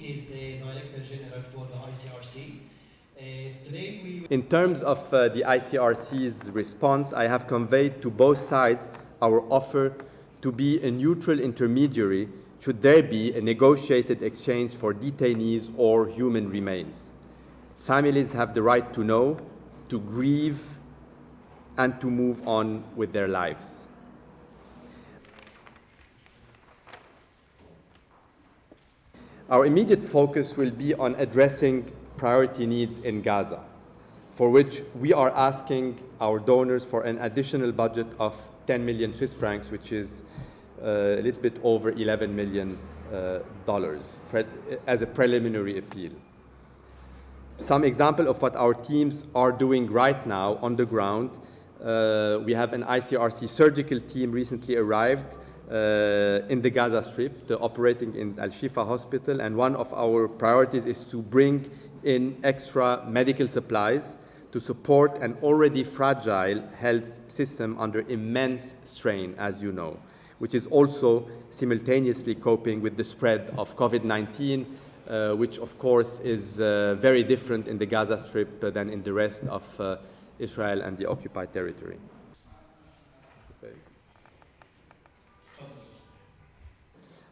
He's the Director General for the ICRC. In terms of the ICRC's response, I have conveyed to both sides our offer to be a neutral intermediary should there be a negotiated exchange for detainees or human remains. Families have the right to know, to grieve, and to move on with their lives. Our immediate focus will be on addressing priority needs in Gaza, for which we are asking our donors for an additional budget of 10 million Swiss francs, which is a little bit over $11 million as a preliminary appeal. Some example of what our teams are doing right now on the ground. We have an ICRC surgical team recently arrived in the Gaza Strip, operating in Al-Shifa Hospital, and one of our priorities is to bring in extra medical supplies to support an already fragile health system under immense strain, as you know, which is also simultaneously coping with the spread of COVID-19, which of course is very different in the Gaza Strip than in the rest of Israel and the occupied territory.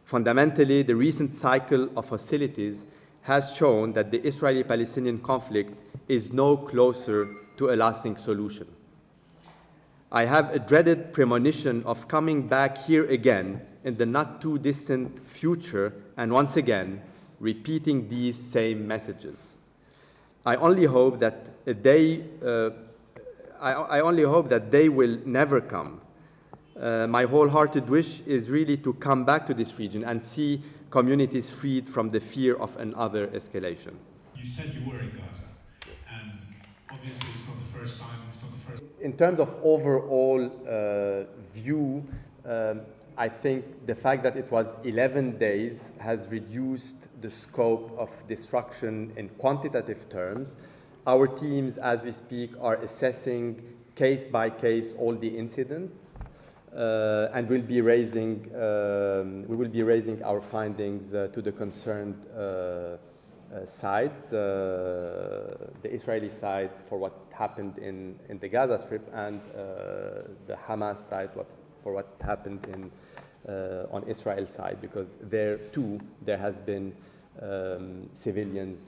Fundamentally, the recent cycle of hostilities has shown that the Israeli-Palestinian conflict is no closer to a lasting solution. I have a dreaded premonition of coming back here again in the not too distant future and once again repeating these same messages. I only hope that they will never come. My wholehearted wish is really to come back to this region and see communities freed from the fear of another escalation. You said you were in Gaza, and obviously it's not the first time, In terms of overall view, I think the fact that it was 11 days has reduced the scope of destruction in quantitative terms. Our teams, as we speak, are assessing case by case all the incidents, and we will be raising our findings to the concerned sides, the Israeli side for what happened in the Gaza Strip, and the Hamas side for what happened on Israel's side, because there too there has been civilians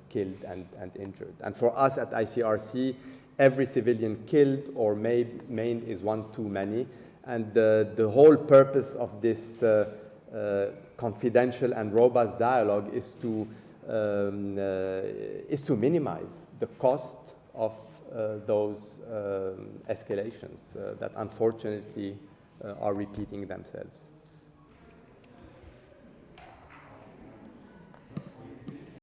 killed and injured. And for us at ICRC, every civilian killed or maimed is one too many. And the whole purpose of this confidential and robust dialogue is to minimize the cost of those escalations that unfortunately are repeating themselves.